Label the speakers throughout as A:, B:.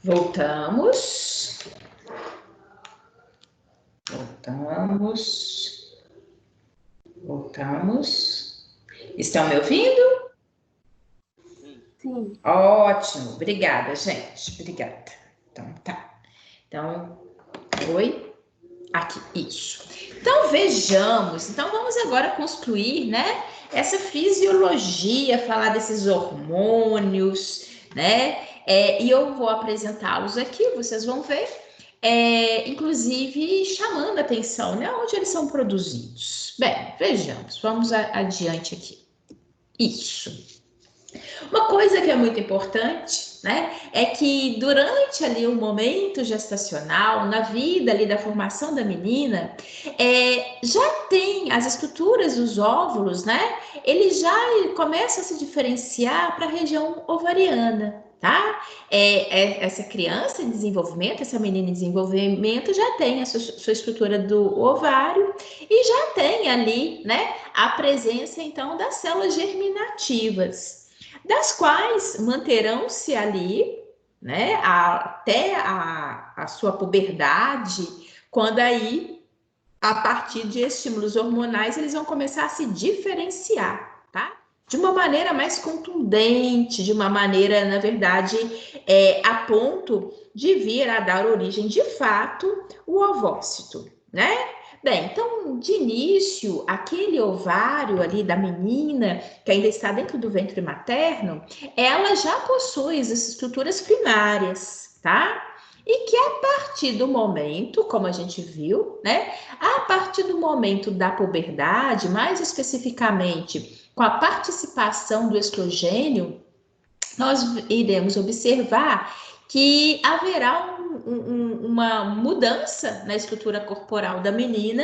A: Voltamos. Voltamos. Voltamos. Estão me ouvindo?
B: Sim.
A: Ótimo. Obrigada, gente. Obrigada. Então, tá. Então, oi. Aqui, isso. Então, vejamos. Então, vamos agora construir, né? Essa fisiologia, falar desses hormônios, né? E eu vou apresentá-los aqui, vocês vão ver. Inclusive chamando a atenção, né? Onde eles são produzidos. Bem, vejamos. Vamos adiante aqui. Isso. Uma coisa que é muito importante, né, é que durante ali o momento gestacional, na vida ali da formação da menina, já tem as estruturas dos óvulos, né, eles já começam a se diferenciar para a região ovariana, tá? Essa criança em desenvolvimento, essa menina em desenvolvimento já tem a sua estrutura do ovário e já tem ali, né, a presença então das células germinativas, das quais manterão-se ali, né, até a sua puberdade, quando aí, a partir de estímulos hormonais, eles vão começar a se diferenciar, tá? De uma maneira mais contundente, de uma maneira, na verdade, a ponto de vir a dar origem, de fato, o ovócito, né? Bem, então, de início, aquele ovário ali da menina, que ainda está dentro do ventre materno, ela já possui as estruturas primárias, tá? E que a partir do momento, como a gente viu, né? A partir do momento da puberdade, mais especificamente com a participação do estrogênio, nós iremos observar que haverá uma mudança na estrutura corporal da menina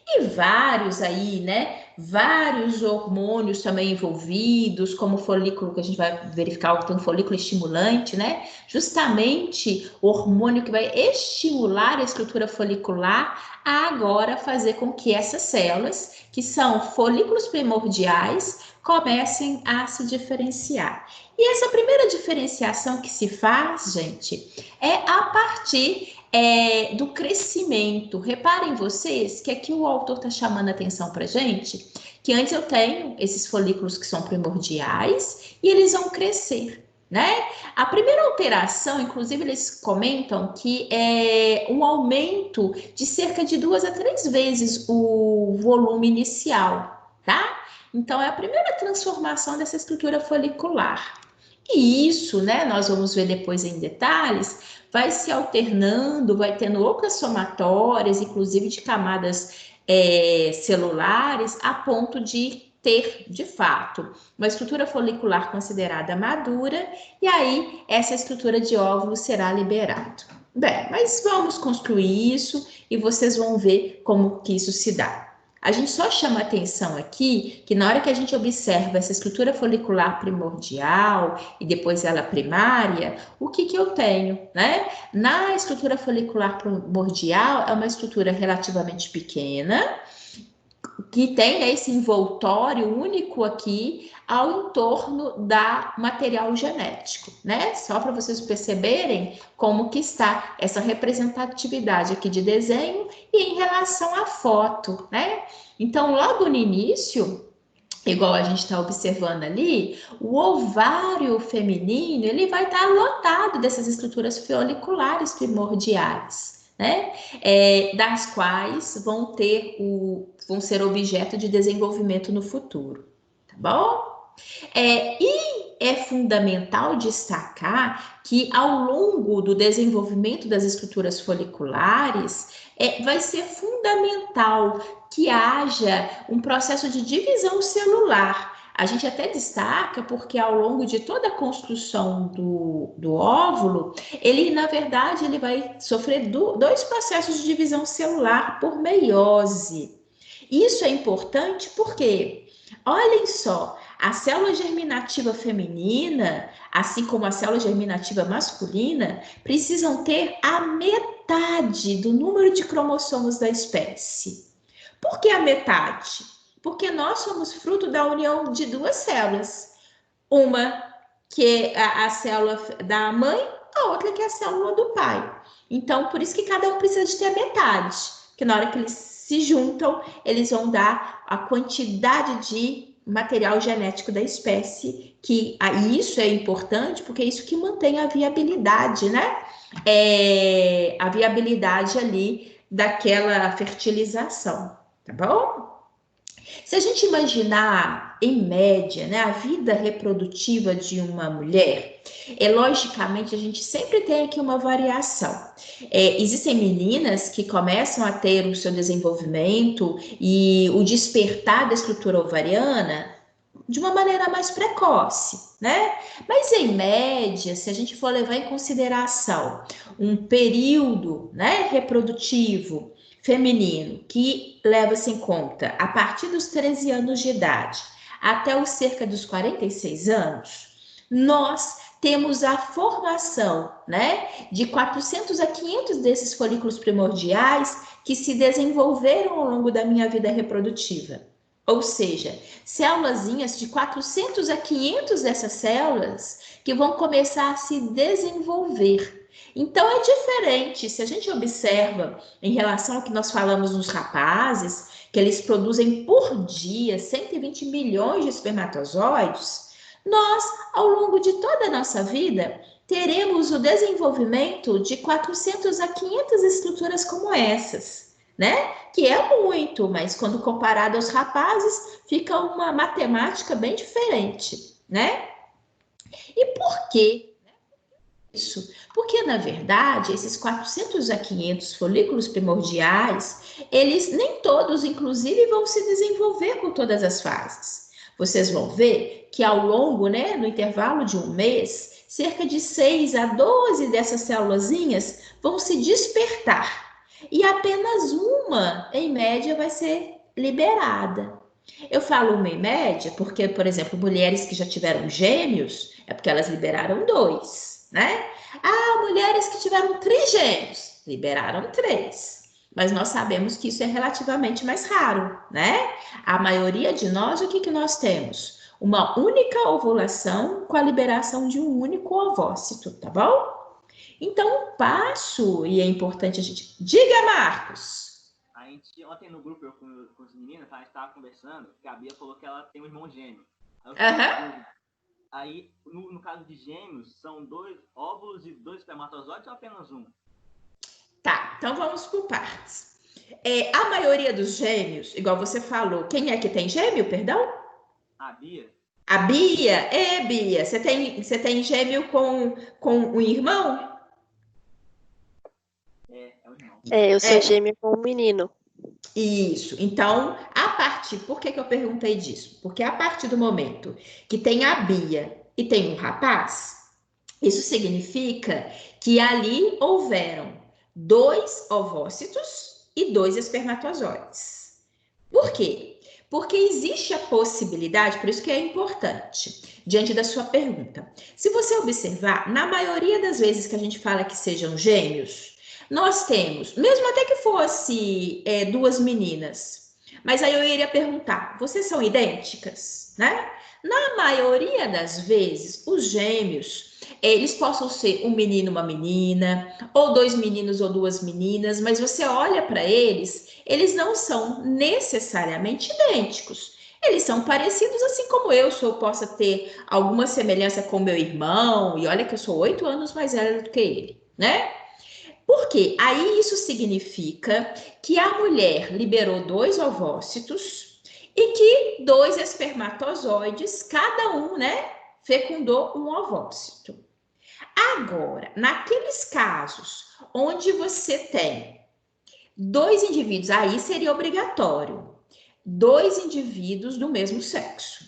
A: e vários aí, né? Vários hormônios também envolvidos, como o folículo, que a gente vai verificar que tem um folículo estimulante, né? Justamente o hormônio que vai estimular a estrutura folicular a agora fazer com que essas células, que são folículos primordiais, comecem a se diferenciar. E essa primeira diferenciação que se faz, gente, é a partir do crescimento. Reparem vocês que aqui o autor está chamando a atenção para gente, que antes eu tenho esses folículos que são primordiais e eles vão crescer, né? A primeira alteração, inclusive, eles comentam que é um aumento de cerca de 2 a 3 vezes o volume inicial, tá? Então, é a primeira transformação dessa estrutura folicular. E isso, né, nós vamos ver depois em detalhes, vai se alternando, vai tendo outras somatórias, inclusive de camadas celulares, a ponto de ter, de fato, uma estrutura folicular considerada madura, e aí essa estrutura de óvulo será liberada. Bem, mas vamos construir isso e vocês vão ver como que isso se dá. A gente só chama atenção aqui que na hora que a gente observa essa estrutura folicular primordial e depois ela primária, o que eu tenho, né? Na estrutura folicular primordial é uma estrutura relativamente pequena, que tem esse envoltório único aqui ao entorno da material genético, né? Só para vocês perceberem como que está essa representatividade aqui de desenho e em relação à foto, né? Então, logo no início, igual a gente está observando ali, o ovário feminino ele vai estar lotado dessas estruturas foliculares primordiais, né? Das quais vão ser objeto de desenvolvimento no futuro, tá bom? E é fundamental destacar que ao longo do desenvolvimento das estruturas foliculares, vai ser fundamental que haja um processo de divisão celular. A gente até destaca porque ao longo de toda a construção do óvulo, ele, na verdade, ele vai sofrer dois processos de divisão celular por meiose. Isso é importante porque, olhem só, a célula germinativa feminina, assim como a célula germinativa masculina, precisam ter a metade do número de cromossomos da espécie. Por que a metade? Porque nós somos fruto da união de duas células. Uma que é a célula da mãe, a outra que é a célula do pai. Então, por isso que cada um precisa de ter metade, porque na hora que eles se juntam, eles vão dar a quantidade de material genético da espécie, que aí isso é importante, porque é isso que mantém a viabilidade, né? A viabilidade ali daquela fertilização, tá bom? Se a gente imaginar, em média, né, a vida reprodutiva de uma mulher, logicamente a gente sempre tem aqui uma variação. Existem meninas que começam a ter o seu desenvolvimento e o despertar da estrutura ovariana de uma maneira mais precoce, né? Mas em média, se a gente for levar em consideração um período, né, reprodutivo feminino que leva-se em conta a partir dos 13 anos de idade até os cerca dos 46 anos, nós temos a formação, né, de 400 a 500 desses folículos primordiais que se desenvolveram ao longo da minha vida reprodutiva. Ou seja, célulazinhas de 400 a 500 dessas células que vão começar a se desenvolver. Então é diferente, se a gente observa em relação ao que nós falamos nos rapazes, que eles produzem por dia 120 milhões de espermatozoides, nós, ao longo de toda a nossa vida, teremos o desenvolvimento de 400 a 500 estruturas como essas, né? Que é muito, mas quando comparado aos rapazes, fica uma matemática bem diferente, né? E por quê isso? Porque, na verdade, esses 400 a 500 folículos primordiais, eles nem todos, inclusive, vão se desenvolver com todas as fases. Vocês vão ver que ao longo, né, no intervalo de um mês, cerca de 6 a 12 dessas célulazinhas vão se despertar. E apenas uma, em média, vai ser liberada. Eu falo uma em média porque, por exemplo, mulheres que já tiveram gêmeos, é porque elas liberaram 2, né? Mulheres que tiveram trigêmeos, liberaram 3. Mas nós sabemos que isso é relativamente mais raro, né? A maioria de nós, o que nós temos? Uma única ovulação com a liberação de um único ovócito, tá bom? Então, o passo, e é importante a gente... Diga, Marcos!
B: A gente, ontem no grupo, eu com as meninas, a gente estava conversando, a Bia falou que ela tem um irmão gêmeo. Aí, no caso de gêmeos, são 2 óvulos e 2 espermatozoides ou apenas um?
A: Tá, então vamos por partes. A maioria dos gêmeos, igual você falou, quem é que tem gêmeo, perdão?
B: A Bia.
A: A Bia? Bia, você tem gêmeo com um irmão?
B: É o irmão.
C: Eu sou gêmea com um menino.
A: Isso. Então, por que eu perguntei disso? Porque a partir do momento que tem a Bia e tem um rapaz, isso significa que ali houveram 2 ovócitos e 2 espermatozoides. Por quê? Porque existe a possibilidade, por isso que é importante, diante da sua pergunta. Se você observar, na maioria das vezes que a gente fala que sejam gêmeos, nós temos, mesmo até que fosse 2 meninas, mas aí eu iria perguntar, vocês são idênticas, né? Na maioria das vezes, os gêmeos, eles possam ser um menino e uma menina, ou 2 meninos ou 2 meninas, mas você olha para eles, eles não são necessariamente idênticos. Eles são parecidos, assim como eu possa ter alguma semelhança com meu irmão, e olha que eu sou 8 anos mais velha do que ele, né? Por quê? Aí isso significa que a mulher liberou 2 ovócitos e que 2 espermatozoides, cada um, né, fecundou um ovócito. Agora, naqueles casos onde você tem 2 indivíduos, aí seria obrigatório, 2 indivíduos do mesmo sexo.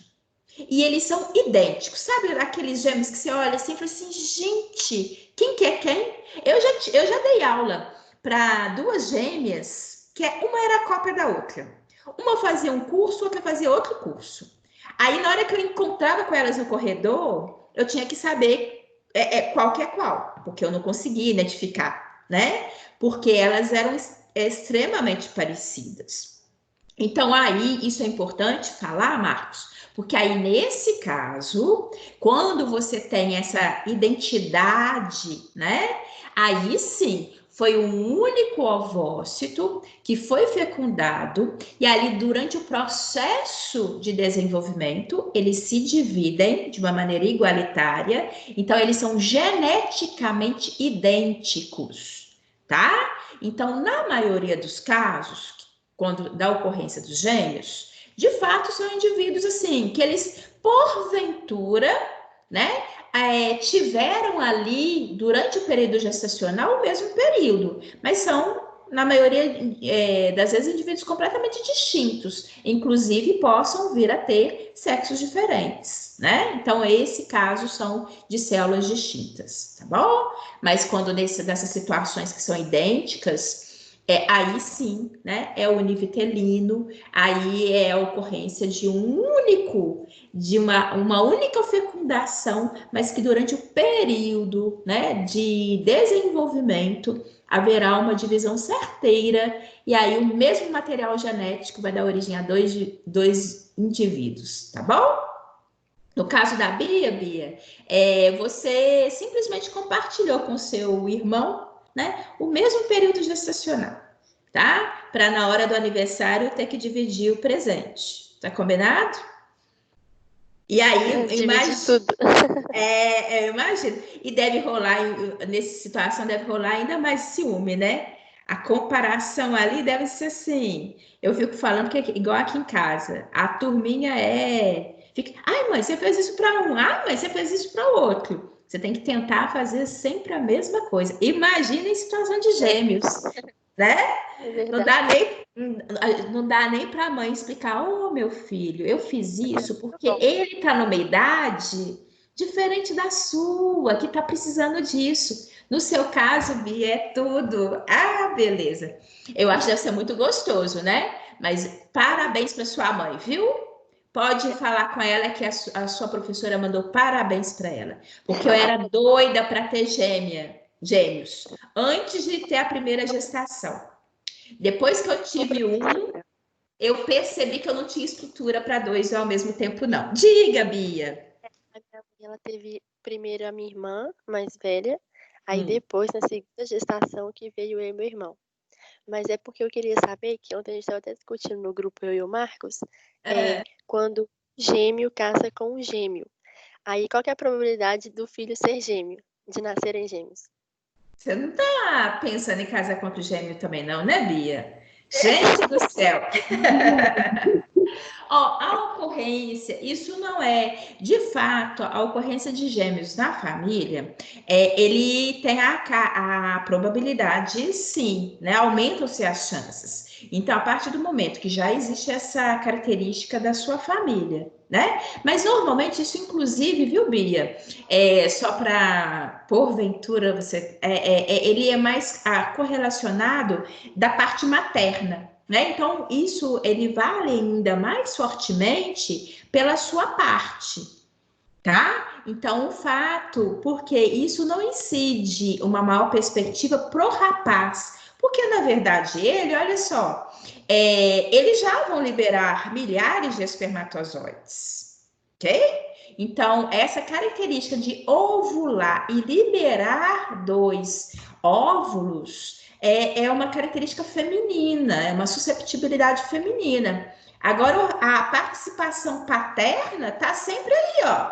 A: E eles são idênticos. Sabe aqueles gêmeos que você olha assim e fala assim, gente, quem que é quem? Eu já dei aula para 2 gêmeas, que uma era a cópia da outra. Uma fazia um curso, outra fazia outro curso. Aí, na hora que eu encontrava com elas no corredor, eu tinha que saber qual que é qual, porque eu não conseguia identificar, né? Porque elas eram extremamente parecidas. Então, aí, isso é importante falar, Marcos, Porque aí, nesse caso, quando você tem essa identidade, né? Aí sim, foi um único ovócito que foi fecundado, e ali, durante o processo de desenvolvimento, eles se dividem de uma maneira igualitária, então eles são geneticamente idênticos, tá? Então, na maioria dos casos, quando da ocorrência dos gêmeos, de fato são indivíduos assim, que eles, porventura, né, tiveram ali, durante o período gestacional, o mesmo período, mas são, na maioria das vezes, indivíduos completamente distintos, inclusive possam vir a ter sexos diferentes, né? Então, esse caso são de células distintas, tá bom? Mas quando nessas situações que são idênticas, aí sim, né? É univitelino, aí é a ocorrência de uma única fecundação, mas que durante o período, né, de desenvolvimento haverá uma divisão certeira, e aí o mesmo material genético vai dar origem a dois indivíduos, tá bom? No caso da Bia, você simplesmente compartilhou com seu irmão, né, o mesmo período gestacional, tá? Para na hora do aniversário ter que dividir o presente. Tá combinado? E aí,
C: Divide tudo.
A: eu imagino. E deve rolar, nessa situação, deve rolar ainda mais ciúme, né? A comparação ali deve ser assim. Eu fico falando que igual aqui em casa, a turminha fica, ai, mãe, você fez isso para um, ai, mãe, você fez isso para o outro. Você tem que tentar fazer sempre a mesma coisa. Imagina em situação de gêmeos, né?
C: É
A: Não
C: verdade.
A: dá nem, não dá nem para a mãe explicar, oh, meu filho, eu fiz isso porque ele está numa idade diferente da sua, que está precisando disso. No seu caso, Bia, é tudo. Ah, beleza. Eu acho que deve ser muito gostoso, né? Mas parabéns para sua mãe, viu? Pode falar com ela que a sua professora mandou parabéns para ela, porque eu era doida para ter gêmeos, antes de ter a primeira gestação. Depois que eu tive um, eu percebi que eu não tinha estrutura para dois ao mesmo tempo, não. Diga, Bia.
C: A minha mãe, ela teve primeiro a minha irmã mais velha, aí depois, na segunda gestação, que veio eu e meu irmão. Mas é porque eu queria saber, que ontem a gente estava até discutindo no grupo, eu e o Marcos, quando gêmeo casa com um gêmeo. Aí qual que é a probabilidade do filho ser gêmeo, de nascerem gêmeos?
A: Você não tá pensando em casar contra o gêmeo também, não, né, Bia? Gente do céu! Ó, a ocorrência, isso não é, de fato, a ocorrência de gêmeos na família, ele tem a probabilidade, sim, né? Aumentam-se as chances. Então, a partir do momento que já existe essa característica da sua família, né? Mas normalmente isso, inclusive, viu, Bia? Só para, porventura, ele é mais correlacionado da parte materna. Né? Então, isso ele vale ainda mais fortemente pela sua parte, tá? Então, o fato, porque isso não incide uma maior perspectiva pro rapaz, porque na verdade ele, olha só, eles já vão liberar milhares de espermatozoides, ok? Então, essa característica de ovular e liberar dois óvulos é uma característica feminina, é uma susceptibilidade feminina. Agora, a participação paterna está sempre ali, ó.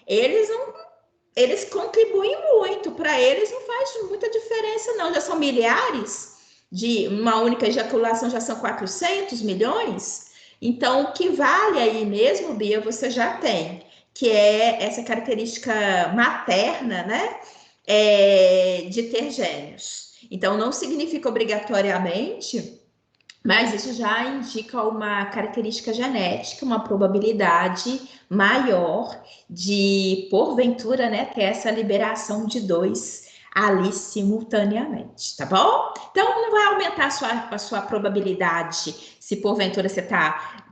A: Eles contribuem muito, para eles não faz muita diferença, não. Já são milhares, de uma única ejaculação já são 400 milhões. Então, o que vale aí mesmo, Bia, você já tem, que é essa característica materna, né? De ter gêmeos. Então, não significa obrigatoriamente, mas isso já indica uma característica genética, uma probabilidade maior de, porventura, né, ter essa liberação de dois ali simultaneamente, tá bom? Então, não vai aumentar a sua probabilidade se porventura você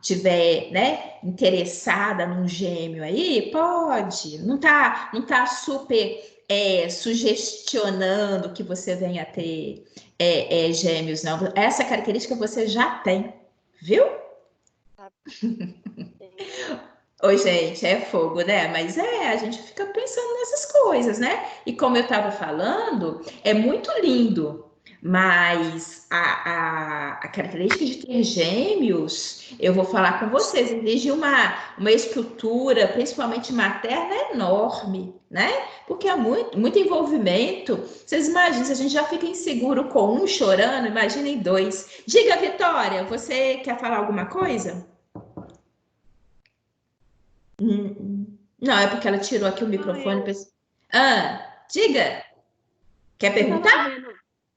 A: tiver, né, interessada num gêmeo aí, pode, não tá super sugestionando que você venha a ter gêmeos, não. Essa característica você já tem, viu?
C: Entendi.
A: Oi, gente, é fogo, né? Mas a gente fica pensando nessas coisas, né? E como eu estava falando, é muito lindo, mas a característica de ter gêmeos, eu vou falar com vocês, exige uma estrutura, principalmente materna, enorme, né? Porque há muito envolvimento. Vocês imaginam, se a gente já fica inseguro com um chorando, imaginem dois. Diga, Vitória, você quer falar alguma coisa? Não, é porque ela tirou aqui o
D: Não,
A: microfone.
D: eu.
A: Diga. Quer
D: Eu tava
A: perguntar?
D: vendo.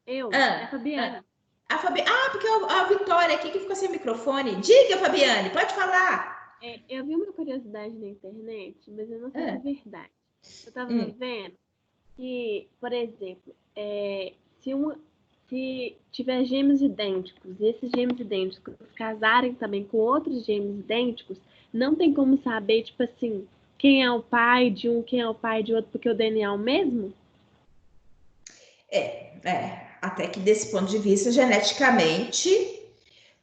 D: É a
A: Ah,
D: Fabiana.
A: a porque a Vitória aqui que ficou sem microfone. Diga, Fabiane, pode falar.
D: Eu vi uma curiosidade na internet, mas eu não sei se é
A: Ah,
D: verdade. Eu tava
A: hum.
D: vendo que, por exemplo, se, se tiver gêmeos idênticos, e esses gêmeos idênticos casarem também com outros gêmeos idênticos, não tem como saber, tipo assim, quem é o pai de um, quem é o pai de outro, porque o DNA é o mesmo?
A: Até que desse ponto de vista, geneticamente,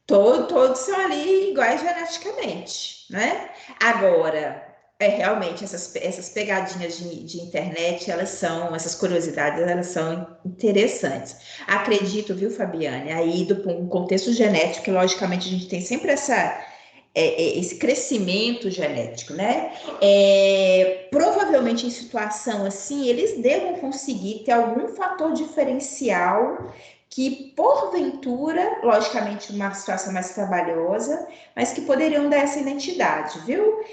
A: todos são ali iguais geneticamente, né? Agora, realmente essas pegadinhas de internet, essas curiosidades, elas são interessantes. Acredito, viu, Fabiane, aí do um contexto genético, que logicamente a gente tem sempre esse crescimento genético, né? Provavelmente em situação assim, eles devam conseguir ter algum fator diferencial que, porventura, logicamente, uma situação mais trabalhosa, mas que poderiam dar essa identidade, viu?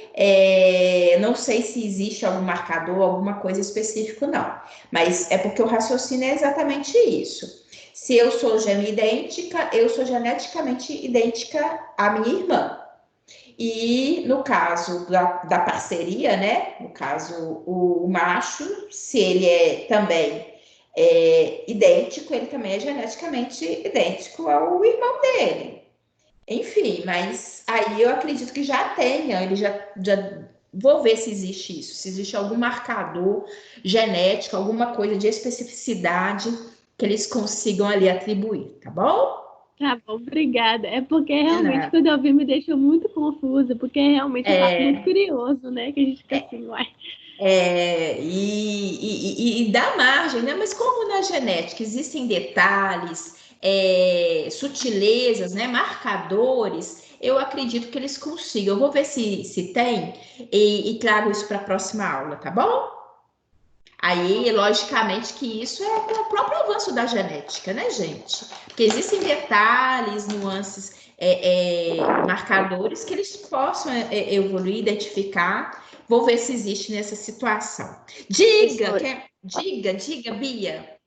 A: Não sei se existe algum marcador, alguma coisa específica, não. Mas é porque o raciocínio é exatamente isso. Se eu sou gêmea idêntica, eu sou geneticamente idêntica à minha irmã. E no caso da parceria, né? No caso, o macho, se ele também idêntico, ele também é geneticamente idêntico ao irmão dele. Enfim, mas aí eu acredito que já tenha, ele já vou ver se existe isso, se existe algum marcador genético, alguma coisa de especificidade que eles consigam ali atribuir, tá bom?
D: Tá bom, obrigada. É porque
A: De
D: realmente,
A: nada.
D: quando eu vi, me deixou muito confusa, porque realmente é um fato muito
A: É,
D: curioso, né? Que a gente fica assim, uai.
A: e dá margem, né? Mas como na genética existem detalhes, sutilezas, né? Marcadores, eu acredito que eles consigam. Eu vou ver se tem e trago isso para a próxima aula, tá bom? Aí, logicamente, que isso é com o próprio avanço da genética, né, gente? Porque existem detalhes, nuances, marcadores que eles possam evoluir, identificar. Vou ver se existe nessa situação. Diga,
C: Professora,
A: diga, Bia.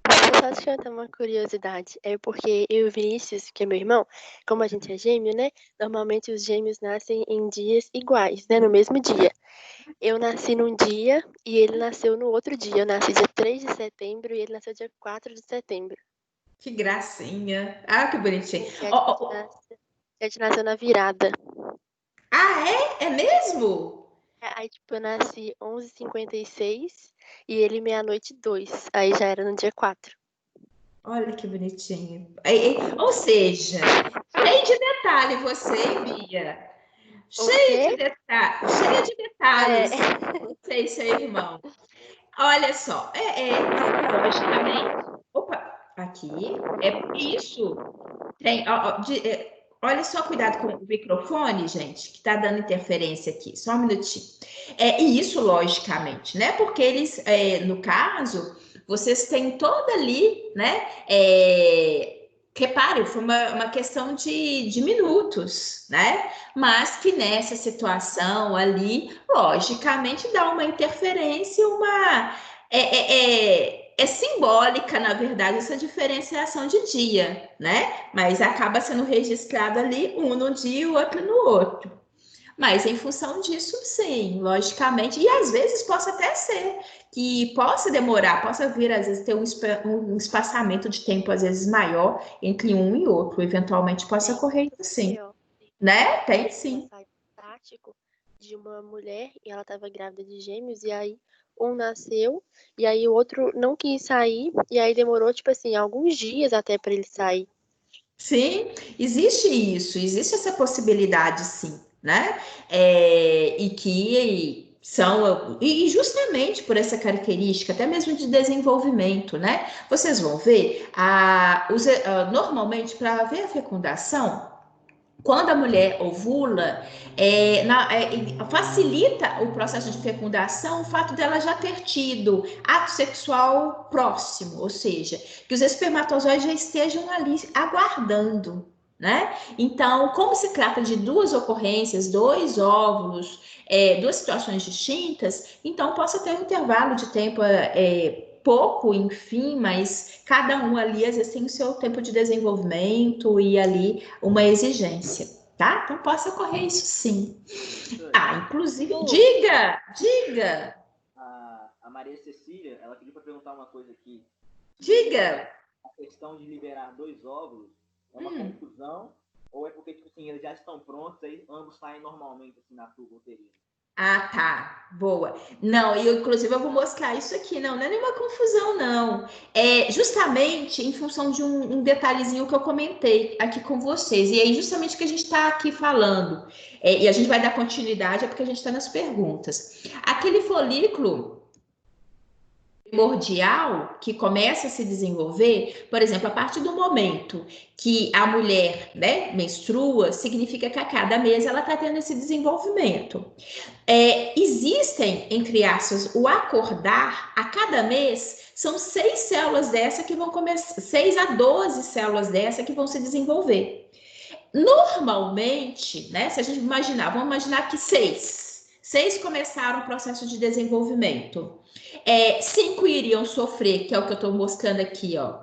C: eu só te contar uma curiosidade. É porque eu e o Vinícius, que é meu irmão, como a gente é gêmeo, né? Normalmente os gêmeos nascem em dias iguais, né? No mesmo dia. Eu nasci num dia e ele nasceu no outro dia. Eu nasci dia 3 de setembro e ele nasceu dia 4 de setembro.
A: Que gracinha. Ah, que bonitinho.
C: E
A: Ó, ó, ó.
C: a gente nasceu na virada.
A: Ah, é? É mesmo?
C: Aí, tipo, eu nasci 11h56 e ele meia-noite 2. Aí já era no dia 4.
A: Olha que bonitinho. Ou seja, cheio de detalhe você, hein, Bia?
C: O quê?
A: Cheia de
C: É,
A: detalhes, você e seu irmão. Olha só, logicamente. Opa, aqui, isso. Olha só, cuidado com o microfone, gente, que tá dando interferência aqui. Só um minutinho. E isso, logicamente, né? Porque eles, no caso, vocês têm toda ali, né? Repare, foi uma questão de minutos, né? Mas que nessa situação ali, logicamente, dá uma interferência, é simbólica, na verdade, essa diferenciação de dia, né? Mas acaba sendo registrado ali um no dia e o outro no outro. Mas em função disso, sim, logicamente, e às vezes possa até ser que possa demorar, possa vir, às vezes, ter um espaçamento de tempo, às vezes, maior entre um e outro, eventualmente possa ocorrer sim,
C: ó,
A: né? Tem
C: teve um
A: sim.
C: ensaio prático de uma mulher e ela estava grávida de gêmeos e aí um nasceu e aí o outro não quis sair e aí demorou tipo assim alguns dias até para ele sair.
A: Sim, existe isso, existe essa possibilidade, sim. né? E que são, e justamente por essa característica, até mesmo de desenvolvimento, né? Vocês vão ver, normalmente, para haver a fecundação, quando a mulher ovula, facilita o processo de fecundação o fato dela já ter tido ato sexual próximo, ou seja, que os espermatozoides já estejam ali aguardando, né? Então, como se trata de duas ocorrências, dois óvulos, duas situações distintas, então possa ter um intervalo de tempo pouco, enfim, mas cada um ali às vezes tem o seu tempo de desenvolvimento e ali uma exigência, tá? Então possa ocorrer isso sim. Inclusive, diga.
B: A Maria Cecília, ela pediu para perguntar uma coisa aqui.
A: Diga.
B: A questão de liberar dois óvulos é uma confusão ou é porque tipo assim, eles já estão prontos e ambos saem normalmente assim na tuba uterina?
A: Tá, boa. Não, inclusive eu vou mostrar isso aqui, não é nenhuma confusão, não. É justamente em função de um detalhezinho que eu comentei aqui com vocês, e aí justamente que a gente está aqui falando, e a gente vai dar continuidade, é porque a gente está nas perguntas. Aquele folículo primordial que começa a se desenvolver, por exemplo, a partir do momento que a mulher, né, menstrua, significa que a cada mês ela está tendo esse desenvolvimento. Existem, entre aspas, o acordar, a cada mês, são 6 células dessa que vão começar, 6 a 12 células dessa que vão se desenvolver. Normalmente, né, se a gente imaginar, vamos imaginar que 6 começaram o processo de desenvolvimento. 5 iriam sofrer, que é o que eu estou mostrando aqui, ó,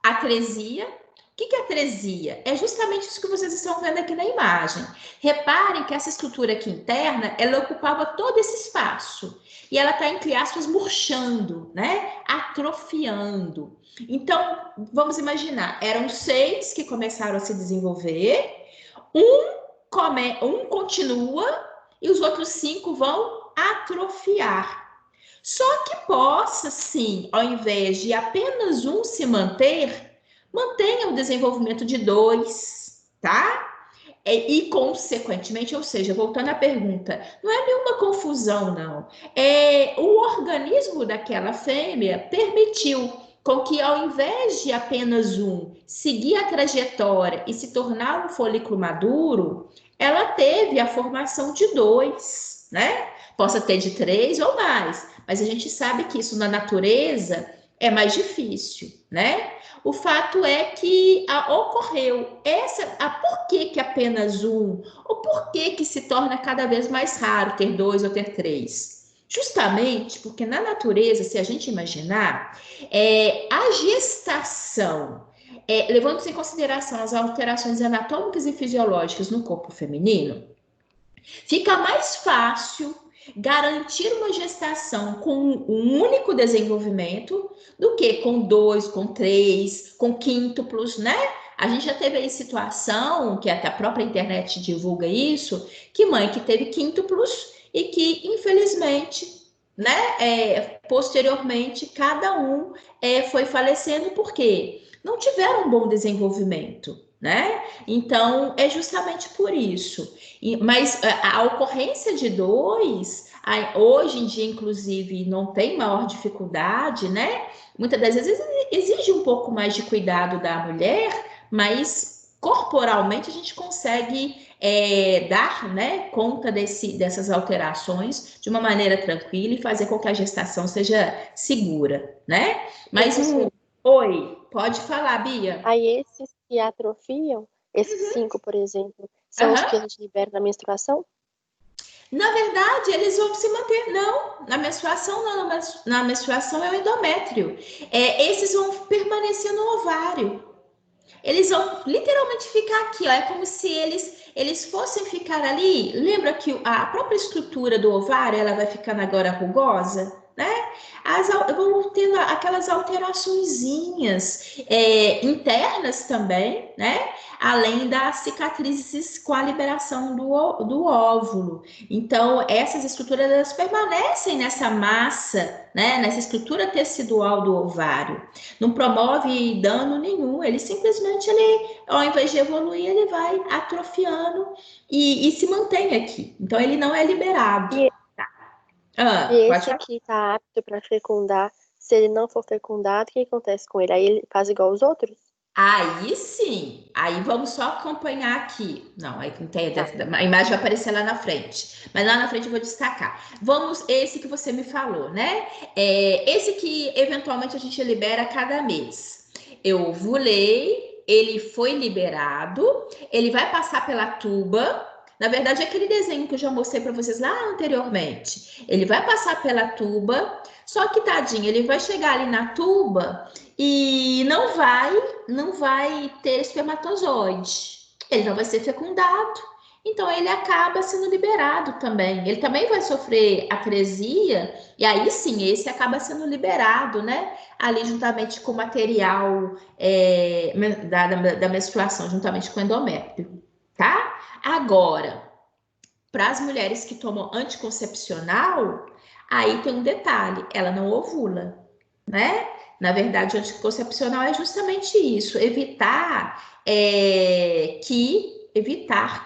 A: atresia. O que é atresia? É justamente isso que vocês estão vendo aqui na imagem. Reparem que essa estrutura aqui interna, ela ocupava todo esse espaço. E ela está, entre aspas, murchando, né? Atrofiando. Então, vamos imaginar, eram 6 que começaram a se desenvolver, um continua e os outros 5 vão atrofiar. Só que possa, sim, ao invés de apenas um se mantenha o desenvolvimento de 2, tá? E, consequentemente, ou seja, voltando à pergunta, não é nenhuma confusão, não. O organismo daquela fêmea permitiu com que, ao invés de apenas um seguir a trajetória e se tornar um folículo maduro, ela teve a formação de 2, né? Possa ter de 3 ou mais, mas a gente sabe que isso na natureza é mais difícil, né? O fato é que ocorreu por que apenas um? Ou por que se torna cada vez mais raro ter 2 ou ter 3? Justamente porque na natureza, se a gente imaginar, a gestação, levando em consideração as alterações anatômicas e fisiológicas no corpo feminino, fica mais fácil garantir uma gestação com um único desenvolvimento do que com 2, com 3, com quíntuplos, né? A gente já teve aí situação, que até a própria internet divulga isso, que mãe que teve quíntuplos e que, infelizmente, né, posteriormente, cada um foi falecendo porque não tiveram um bom desenvolvimento, né? Então, é justamente por isso. Mas a ocorrência de 2, hoje em dia, inclusive, não tem maior dificuldade, né? Muitas das vezes exige um pouco mais de cuidado da mulher, mas corporalmente a gente consegue dar, né, conta dessas alterações de uma maneira tranquila e fazer com que a gestação seja segura, né? Mas Oi, pode falar, Bia.
C: Aí esses que atrofiam, esses 5, por exemplo, são os que a gente libera na menstruação?
A: Na verdade, eles vão se manter. Não, na menstruação não. Na menstruação é o endométrio. Esses vão permanecer no ovário. Eles vão literalmente ficar aqui, ó. É como se eles fossem ficar ali. Lembra que a própria estrutura do ovário, ela vai ficando agora rugosa, né? vão tendo aquelas alteraçõezinhas internas também, né? Além das cicatrizes com a liberação do óvulo. Então, essas estruturas elas permanecem nessa massa, né? Nessa estrutura tecidual do ovário. Não promove dano nenhum, ele simplesmente, ao invés de evoluir, ele vai atrofiando e se mantém aqui. Então, ele não é liberado.
C: E
A: Pode
C: esse
A: falar.
C: que tá apto para fecundar, se ele não for fecundado, o que acontece com ele? Aí ele faz igual os outros?
A: Aí sim, aí vamos só acompanhar aqui. Não, aí não tem, a imagem vai aparecer lá na frente, mas lá na frente eu vou destacar. Vamos, esse que você me falou, né? Esse que eventualmente a gente libera a cada mês. Eu ovulei, ele foi liberado, ele vai passar pela tuba. Na verdade, é aquele desenho que eu já mostrei para vocês lá anteriormente. Ele vai passar pela tuba, só que tadinho, ele vai chegar ali na tuba e não vai ter espermatozoide. Ele não vai ser fecundado, então ele acaba sendo liberado também. Ele também vai sofrer atresia, e aí sim, esse acaba sendo liberado, né? Ali juntamente com o material da menstruação, juntamente com o endométrio, tá? Agora, para as mulheres que tomam anticoncepcional, aí tem um detalhe, ela não ovula, né? Na verdade, o anticoncepcional é justamente isso, evitar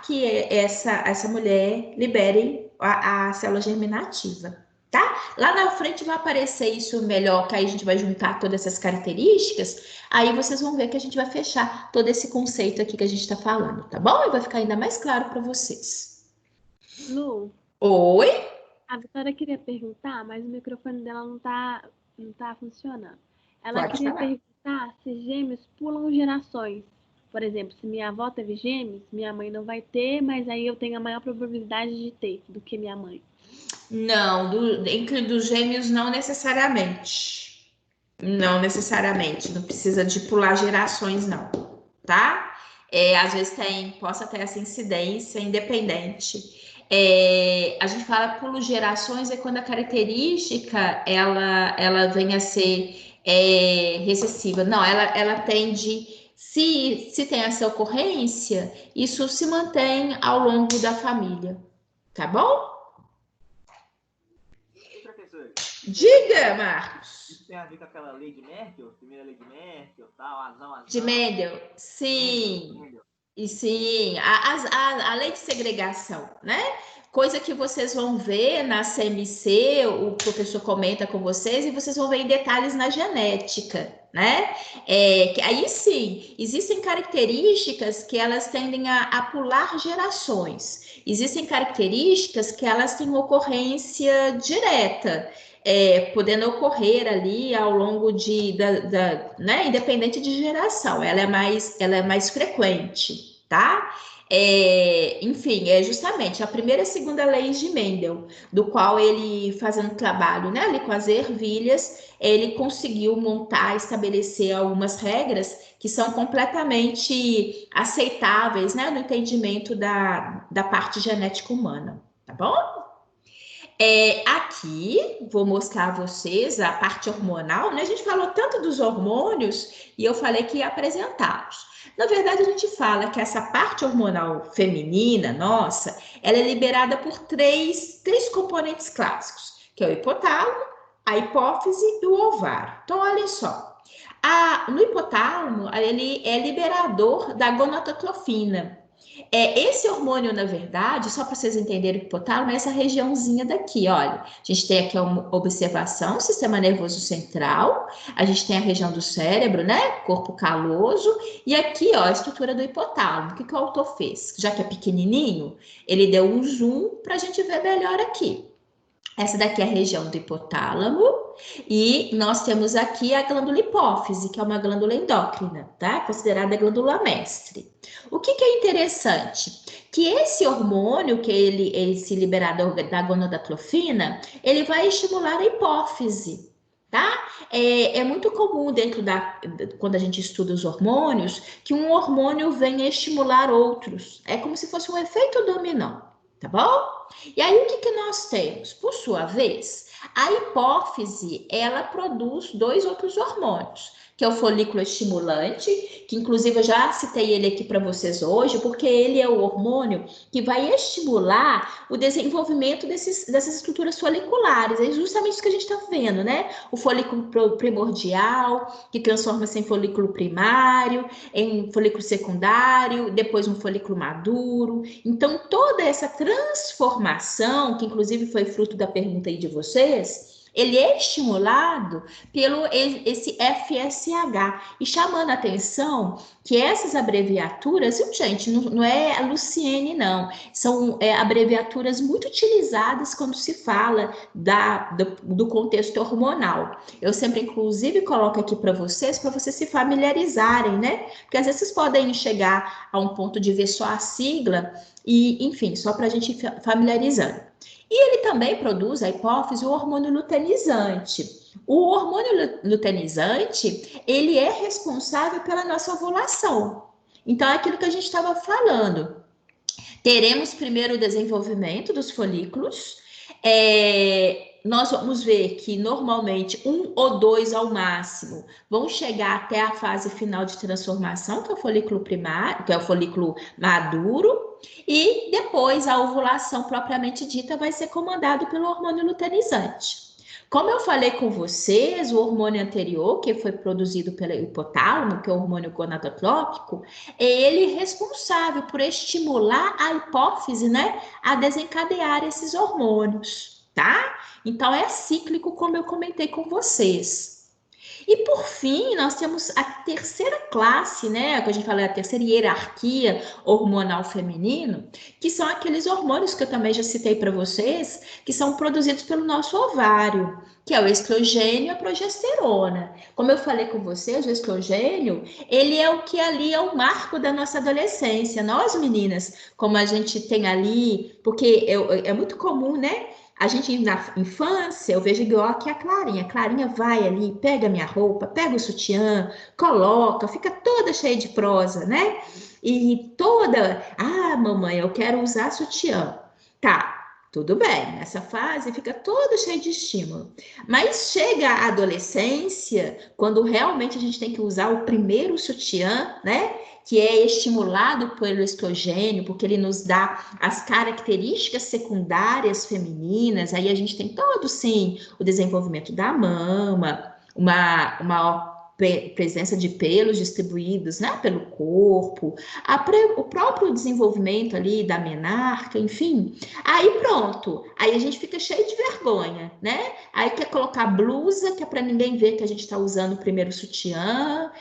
A: que essa mulher libere a célula germinativa, tá? Lá na frente vai aparecer isso melhor, que aí a gente vai juntar todas essas características, aí vocês vão ver que a gente vai fechar todo esse conceito aqui que a gente está falando, tá bom? E vai ficar ainda mais claro para vocês.
D: Lu,
A: Oi?
D: a Vitória queria perguntar, mas o microfone dela não tá funcionando. Ela
A: Pode
D: queria
A: falar.
D: perguntar se gêmeos pulam gerações. Por exemplo, se minha avó teve gêmeos, minha mãe não vai ter, mas aí eu tenho a maior probabilidade de ter do que minha mãe.
A: Não, entre dos gêmeos não necessariamente. Não necessariamente, não precisa de pular gerações, não, tá? Às vezes possa ter essa incidência independente. A gente fala pulo gerações é quando a característica ela vem a ser recessiva. Não, ela tende, se tem essa ocorrência, isso se mantém ao longo da família, tá bom?
B: Professor,
A: Diga, Marcos.
B: isso tem a ver com aquela lei de Merkel, primeira lei de Merkel, tal, azão.
A: De Mendel, sim. E sim, a lei de segregação, né? Coisa que vocês vão ver na CMC, o professor comenta com vocês, e vocês vão ver em detalhes na genética, né? Que aí sim, existem características que elas tendem a pular gerações. Existem características que elas têm ocorrência direta. Podendo ocorrer ali ao longo né, independente de geração, ela é mais frequente, tá? Enfim, justamente a primeira e a segunda leis de Mendel, do qual ele, fazendo trabalho, né, ali com as ervilhas, ele conseguiu montar, estabelecer algumas regras que são completamente aceitáveis, né, no entendimento da parte genética humana, tá bom? Aqui, vou mostrar a vocês a parte hormonal, né? A gente falou tanto dos hormônios e eu falei que ia apresentá-los. Na verdade, a gente fala que essa parte hormonal feminina, nossa, ela é liberada por três componentes clássicos, que é o hipotálamo, a hipófise e o ovário. Então, olha só. No hipotálamo, ele é liberador da gonadotropina. Esse hormônio, na verdade, só para vocês entenderem o hipotálamo, é essa regiãozinha daqui, olha. A gente tem aqui uma observação, sistema nervoso central, a gente tem a região do cérebro, né? Corpo caloso, e aqui, ó, a estrutura do hipotálamo. O que o autor fez? Já que é pequenininho, ele deu um zoom para a gente ver melhor aqui. Essa daqui é a região do hipotálamo e nós temos aqui a glândula hipófise, que é uma glândula endócrina, tá? Considerada a glândula mestre. O que é interessante? Que esse hormônio, que ele se liberar da gonadotropina, ele vai estimular a hipófise, tá? É muito comum quando a gente estuda os hormônios, que um hormônio venha estimular outros. É como se fosse um efeito dominó, tá bom? E aí, o que nós temos? Por sua vez, A hipófise, ela produz 2 outros hormônios, que é o folículo estimulante, que inclusive eu já citei ele aqui para vocês hoje, porque ele é o hormônio que vai estimular o desenvolvimento dessas estruturas foliculares. É justamente isso que a gente está vendo, né? O folículo primordial, que transforma-se em folículo primário, em folículo secundário, depois um folículo maduro. Então, toda essa transformação, que inclusive foi fruto da pergunta aí de vocês, ele é estimulado pelo esse FSH. E chamando a atenção que essas abreviaturas, gente, não é a Luciene, não. São abreviaturas muito utilizadas quando se fala do contexto hormonal. Eu sempre, inclusive, coloco aqui para vocês se familiarizarem, né? Porque às vezes vocês podem chegar a um ponto de ver só a sigla e, enfim, só para a gente ir familiarizando. E ele também produz, a hipófise, o hormônio luteinizante. O hormônio luteinizante, ele é responsável pela nossa ovulação. Então, é aquilo que a gente estava falando. Teremos primeiro o desenvolvimento dos folículos. Nós vamos ver que normalmente 1 ou 2 ao máximo vão chegar até a fase final de transformação, que é o folículo primário, que é o folículo maduro. E depois a ovulação propriamente dita vai ser comandado pelo hormônio luteinizante. Como eu falei com vocês, o hormônio anterior, que foi produzido pelo hipotálamo, que é o hormônio gonadotrópico, é ele responsável por estimular a hipófise, né, a desencadear esses hormônios, tá? Então é cíclico, como eu comentei com vocês. E por fim, nós temos a terceira classe, né? Que a gente fala a terceira hierarquia hormonal feminino, que são aqueles hormônios que eu também já citei para vocês, que são produzidos pelo nosso ovário, que é o estrogênio e a progesterona. Como eu falei com vocês, o estrogênio, ele é o que ali é o marco da nossa adolescência. Nós, meninas, como a gente tem ali, porque é muito comum, né? A gente na infância, eu vejo igual aqui a Clarinha. A Clarinha vai ali, pega minha roupa, pega o sutiã, coloca, fica toda cheia de prosa, né? E toda, mamãe, eu quero usar sutiã. Tá, tudo bem, nessa fase fica toda cheia de estímulo. Mas chega a adolescência, quando realmente a gente tem que usar o primeiro sutiã, né? Que é estimulado pelo estrogênio, porque ele nos dá as características secundárias femininas, aí a gente tem todo, sim, o desenvolvimento da mama, uma presença de pelos distribuídos, né, pelo corpo, o próprio desenvolvimento ali da menarca, enfim. Aí pronto, aí a gente fica cheio de vergonha, né? Aí quer colocar blusa, que é para ninguém ver que a gente está usando o primeiro sutiã,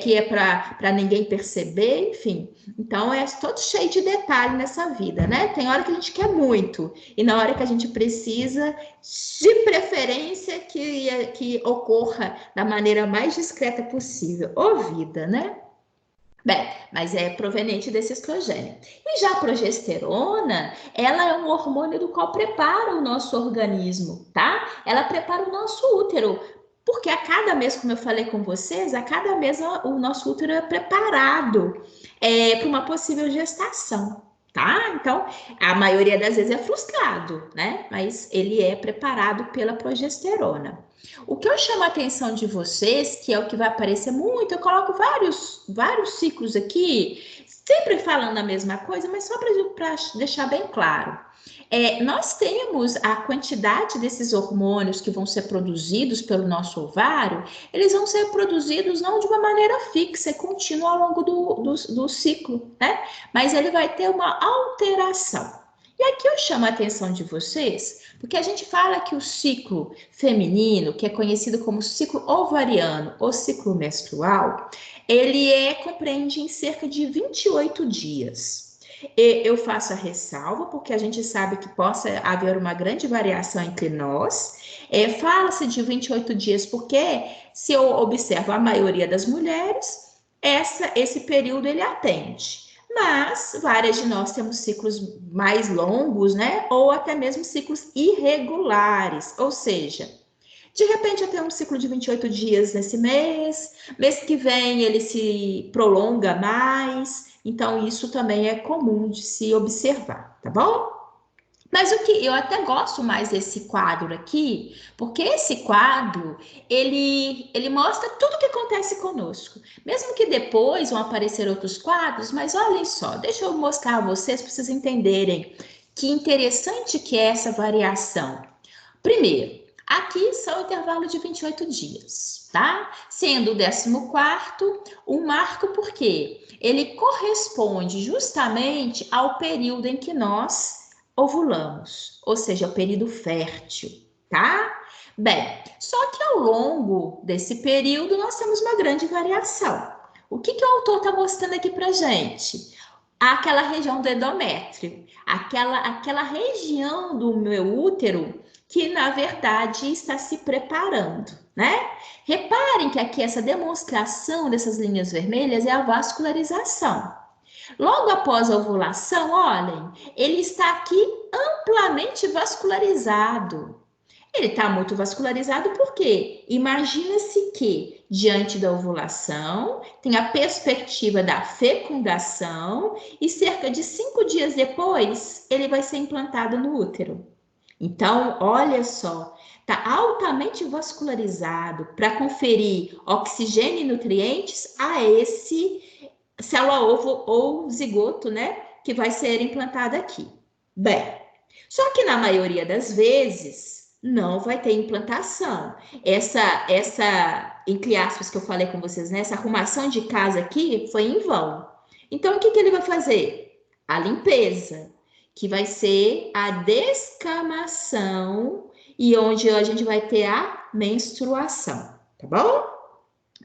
A: que é para ninguém perceber, enfim. Então é todo cheio de detalhe nessa vida, né? Tem hora que a gente quer muito, e na hora que a gente precisa, de preferência que ocorra da maneira mais discreta possível. Ô vida, né? Bem, mas é proveniente desse estrogênio. E já a progesterona, ela é um hormônio do qual prepara o nosso organismo, tá? Ela prepara o nosso útero, porque a cada mês, como eu falei com vocês, a cada mês o nosso útero é preparado para uma possível gestação, tá? Então, a maioria das vezes é frustrado, né? Mas ele é preparado pela progesterona. O que eu chamo a atenção de vocês, que é o que vai aparecer muito, eu coloco vários ciclos aqui, sempre falando a mesma coisa, mas só para deixar bem claro. Nós temos a quantidade desses hormônios que vão ser produzidos pelo nosso ovário, eles vão ser produzidos não de uma maneira fixa e contínua ao longo do ciclo, né? Mas ele vai ter uma alteração. E aqui eu chamo a atenção de vocês, porque a gente fala que o ciclo feminino, que é conhecido como ciclo ovariano ou ciclo menstrual, ele compreende em cerca de 28 dias. Eu faço a ressalva, porque a gente sabe que possa haver uma grande variação entre nós. Fala-se de 28 dias porque, se eu observo a maioria das mulheres, esse período ele atende. Mas várias de nós temos ciclos mais longos, né? Ou até mesmo ciclos irregulares, ou seja, de repente eu tenho um ciclo de 28 dias nesse mês que vem ele se prolonga mais, então isso também é comum de se observar, tá bom? Mas o que eu até gosto mais desse quadro aqui, porque esse quadro, ele mostra tudo o que acontece conosco. Mesmo que depois vão aparecer outros quadros, mas olhem só, deixa eu mostrar a vocês para vocês entenderem que interessante que é essa variação. Primeiro, aqui são o intervalo de 28 dias, tá? Sendo o 14º um marco porque ele corresponde justamente ao período em que nós ovulamos, ou seja, o período fértil, tá? Bem, só que ao longo desse período nós temos uma grande variação. O que o autor está mostrando aqui pra gente? Aquela região do endométrio, aquela região do meu útero que, na verdade, está se preparando, né? Reparem que aqui essa demonstração dessas linhas vermelhas é a vascularização. Logo após a ovulação, olhem, ele está aqui amplamente vascularizado. Ele está muito vascularizado porque imagina-se que, diante da ovulação, tem a perspectiva da fecundação e cerca de 5 dias depois, ele vai ser implantado no útero. Então, olha só, está altamente vascularizado para conferir oxigênio e nutrientes a esse célula-ovo ou zigoto, né, que vai ser implantado aqui. Bem, só que na maioria das vezes não vai ter implantação. Essa entre aspas que eu falei com vocês, né, essa arrumação de casa aqui foi em vão. Então, o que ele vai fazer? A limpeza, que vai ser a descamação e onde a gente vai ter a menstruação, tá bom?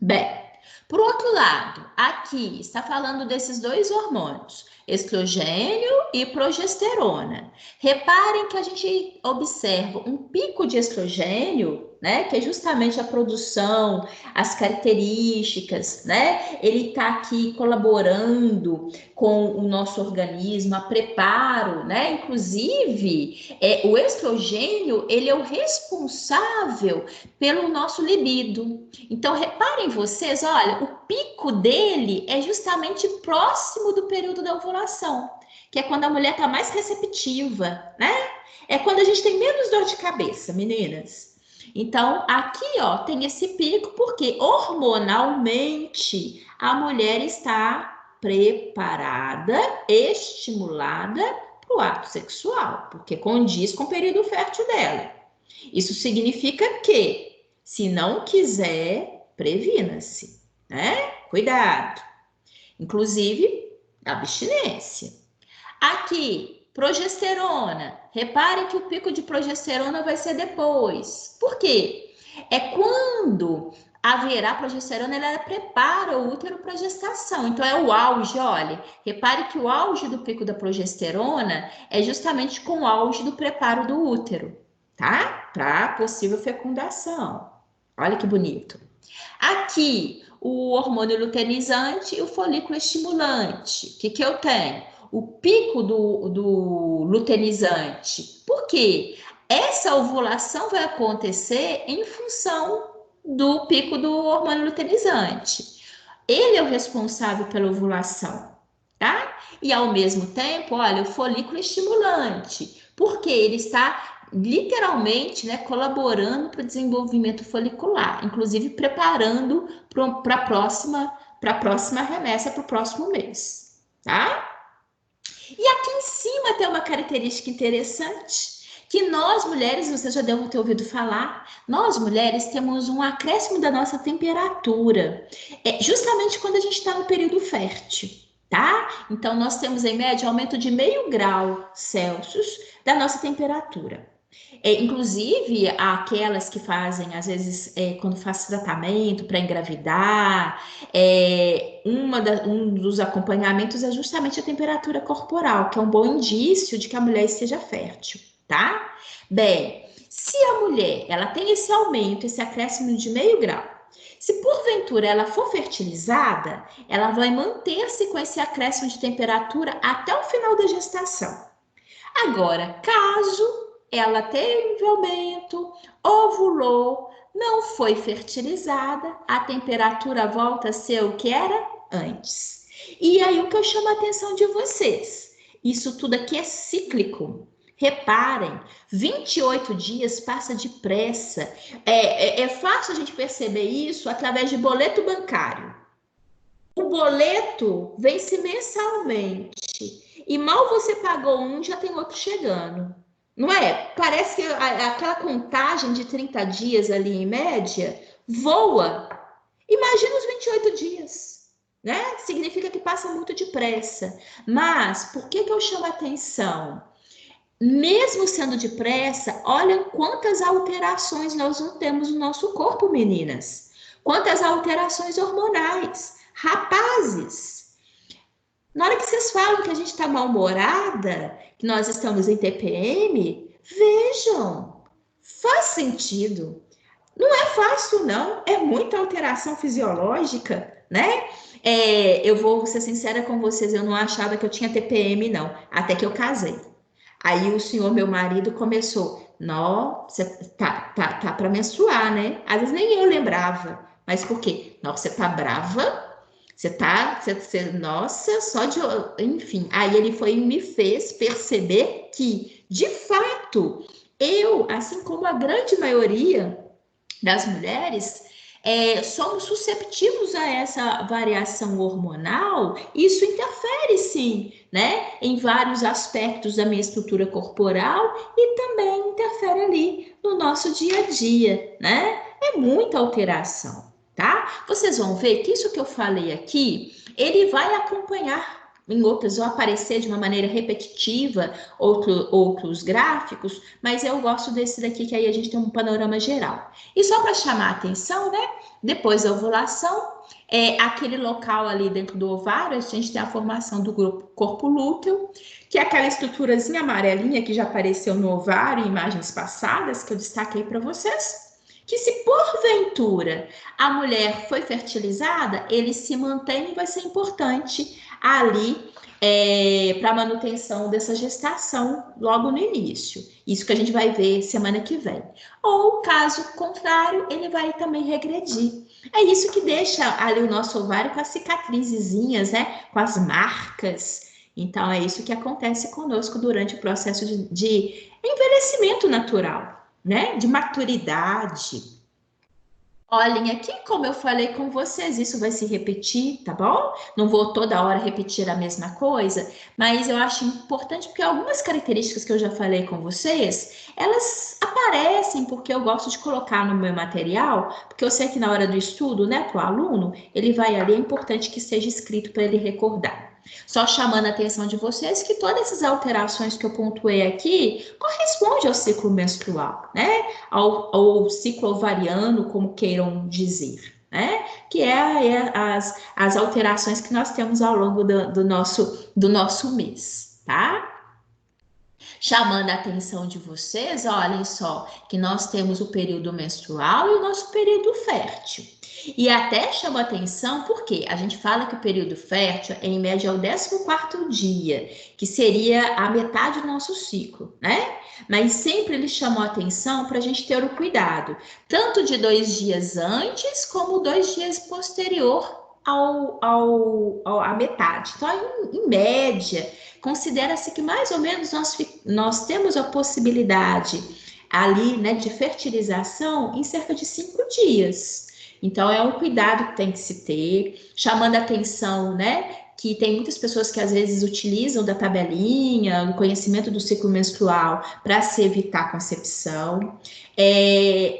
A: Bem, por outro lado, aqui está falando desses dois hormônios, estrogênio e progesterona. Reparem que a gente observa um pico de estrogênio, né, que é justamente a produção, as características, né? Ele está aqui colaborando com o nosso organismo, a preparo, né? Inclusive, o estrogênio, ele é o responsável pelo nosso libido. Então, reparem vocês, olha, o pico dele é justamente próximo do período da ovulação, que é quando a mulher está mais receptiva, né? É quando a gente tem menos dor de cabeça, meninas. Então, aqui, ó, tem esse pico porque hormonalmente a mulher está preparada, estimulada para o ato sexual, porque condiz com o período fértil dela. Isso significa que, se não quiser, previna-se, né? Cuidado. Inclusive, abstinência. Aqui, progesterona. Reparem que o pico de progesterona vai ser depois. Por quê? É quando haverá progesterona, ela prepara o útero para a gestação. Então, é o auge, olha. Repare que o auge do pico da progesterona é justamente com o auge do preparo do útero, tá? Para possível fecundação. Olha que bonito. Aqui, o hormônio luteinizante e o folículo estimulante. O que eu tenho? O pico do luteinizante. Por quê? Essa ovulação vai acontecer em função do pico do hormônio luteinizante. Ele é o responsável pela ovulação, tá? E ao mesmo tempo, olha, o folículo estimulante, porque ele está literalmente, né, colaborando para o desenvolvimento folicular, inclusive preparando para a próxima remessa, para o próximo mês, tá? E aqui em cima tem uma característica interessante, que nós mulheres, vocês já devem ter ouvido falar, nós mulheres temos um acréscimo da nossa temperatura, justamente quando a gente está no período fértil, tá? Então, nós temos em média aumento de 0,5 grau Celsius da nossa temperatura. Inclusive, aquelas que fazem, às vezes, quando faz tratamento para engravidar, um dos acompanhamentos é justamente a temperatura corporal, que é um bom indício de que a mulher esteja fértil, tá? Bem, se a mulher ela tem esse aumento, esse acréscimo de 0,5 grau, se porventura ela for fertilizada, ela vai manter-se com esse acréscimo de temperatura até o final da gestação. Agora, caso ela teve aumento, ovulou, não foi fertilizada, a temperatura volta a ser o que era antes. E aí o que eu chamo a atenção de vocês, isso tudo aqui é cíclico. Reparem, 28 dias passa depressa. É fácil a gente perceber isso através de boleto bancário. O boleto vence mensalmente. E mal você pagou um, já tem outro chegando. Não é? Parece que aquela contagem de 30 dias ali, em média, voa. Imagina os 28 dias, né? Significa que passa muito depressa. Mas, por que eu chamo a atenção? Mesmo sendo depressa, olha quantas alterações nós não temos no nosso corpo, meninas. Quantas alterações hormonais. Rapazes, na hora que vocês falam que a gente está mal-humorada, que nós estamos em TPM, vejam, faz sentido. Não é fácil, não. É muita alteração fisiológica, né? Eu vou ser sincera com vocês, eu não achava que eu tinha TPM, não, até que eu casei. Aí o senhor, meu marido, começou, nossa, você tá para menstruar, né? Às vezes nem eu lembrava, mas por quê? Nossa, você tá brava? Nossa, só de, enfim. Aí ele foi e me fez perceber que, de fato, eu, assim como a grande maioria das mulheres, somos susceptíveis a essa variação hormonal. Isso interfere, sim, né, em vários aspectos da minha estrutura corporal e também interfere ali no nosso dia a dia, né? É muita alteração, tá? Vocês vão ver que isso que eu falei aqui, ele vai acompanhar em outras, vão aparecer de uma maneira repetitiva outros gráficos, mas eu gosto desse daqui, que aí a gente tem um panorama geral. E só para chamar a atenção, né? Depois da ovulação, aquele local ali dentro do ovário, a gente tem a formação do corpo lúteo, que é aquela estruturazinha amarelinha que já apareceu no ovário em imagens passadas, que eu destaquei para vocês. Que se porventura a mulher foi fertilizada, ele se mantém e vai ser importante ali para a manutenção dessa gestação logo no início. Isso que a gente vai ver semana que vem. Ou, caso contrário, ele vai também regredir. É isso que deixa ali o nosso ovário com as cicatrizezinhas, né? Com as marcas. Então, é isso que acontece conosco durante o processo de envelhecimento natural, né? De maturidade. Olhem aqui, como eu falei com vocês, isso vai se repetir, tá bom? Não vou toda hora repetir a mesma coisa, mas eu acho importante porque algumas características que eu já falei com vocês, elas aparecem porque eu gosto de colocar no meu material, porque eu sei que na hora do estudo, né, para o aluno, ele vai ali, é importante que seja escrito para ele recordar. Só chamando a atenção de vocês que todas essas alterações que eu pontuei aqui correspondem ao ciclo menstrual, né? Ao ciclo ovariano, como queiram dizer, né? Que as alterações que nós temos ao longo do nosso mês, tá? Chamando a atenção de vocês, olhem só, que nós temos o período menstrual e o nosso período fértil. E até chama atenção porque a gente fala que o período fértil é em média o 14º dia, que seria a metade do nosso ciclo, né? Mas sempre eles chamam atenção para a gente ter o cuidado, tanto de 2 dias antes como 2 dias posterior à metade. Então, em média, considera-se que mais ou menos nós temos a possibilidade ali, né, de fertilização em cerca de 5 dias. Então, é um cuidado que tem que se ter, chamando a atenção, né, que tem muitas pessoas que às vezes utilizam da tabelinha, do conhecimento do ciclo menstrual para se evitar a concepção.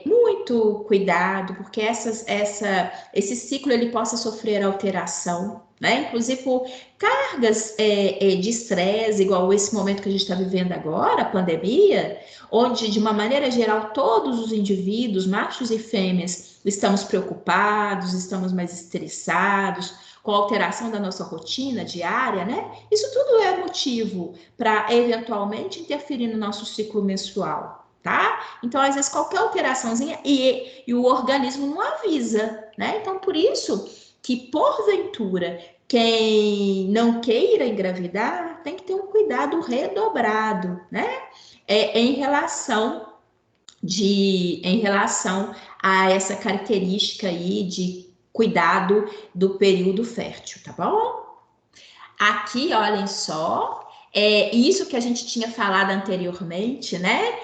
A: Muito cuidado, porque esse ciclo ele possa sofrer alteração, né? Inclusive por cargas de estresse, igual esse momento que a gente está vivendo agora, a pandemia, onde, de uma maneira geral, todos os indivíduos, machos e fêmeas, estamos preocupados, estamos mais estressados, com a alteração da nossa rotina diária, né? Isso tudo é motivo para, eventualmente, interferir no nosso ciclo menstrual, tá? Então, às vezes, qualquer alteraçãozinha, e o organismo não avisa, né? Então, por isso que, porventura, quem não queira engravidar tem que ter um cuidado redobrado, né? Em relação a essa característica aí de cuidado do período fértil, tá bom? Aqui, olhem só, Isso que a gente tinha falado anteriormente, né?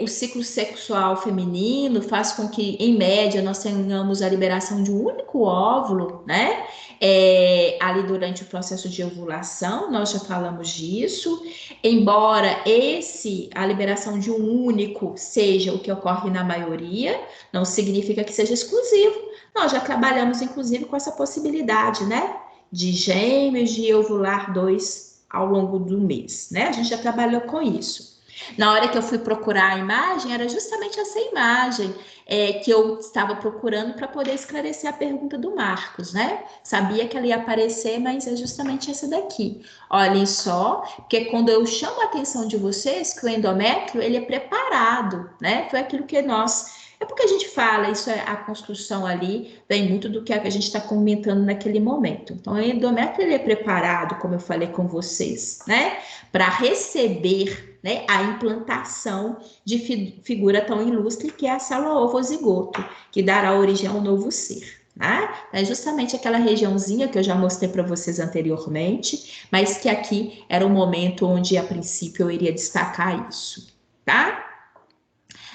A: O ciclo sexual feminino faz com que, em média, nós tenhamos a liberação de um único óvulo, né? Ali durante o processo de ovulação, nós já falamos disso. Embora a liberação de um único seja o que ocorre na maioria, não significa que seja exclusivo. Nós já trabalhamos, inclusive, com essa possibilidade, né? De gêmeos, de ovular 2 ao longo do mês, né? A gente já trabalhou com isso. Na hora que eu fui procurar a imagem, era justamente essa imagem que eu estava procurando para poder esclarecer a pergunta do Marcos, né? Sabia que ela ia aparecer, mas é justamente essa daqui. Olhem só, porque quando eu chamo a atenção de vocês que o endométrio, ele é preparado, né? Foi aquilo que É porque a gente fala, isso a construção ali vem muito do que a gente está comentando naquele momento. Então, o endométrio ele é preparado, como eu falei com vocês, né? Para receber, né, a implantação de figura tão ilustre que é a célula ovo-zigoto, que dará origem a um novo ser. Tá? É justamente aquela regiãozinha que eu já mostrei para vocês anteriormente, mas que aqui era o momento onde, a princípio, eu iria destacar isso, tá?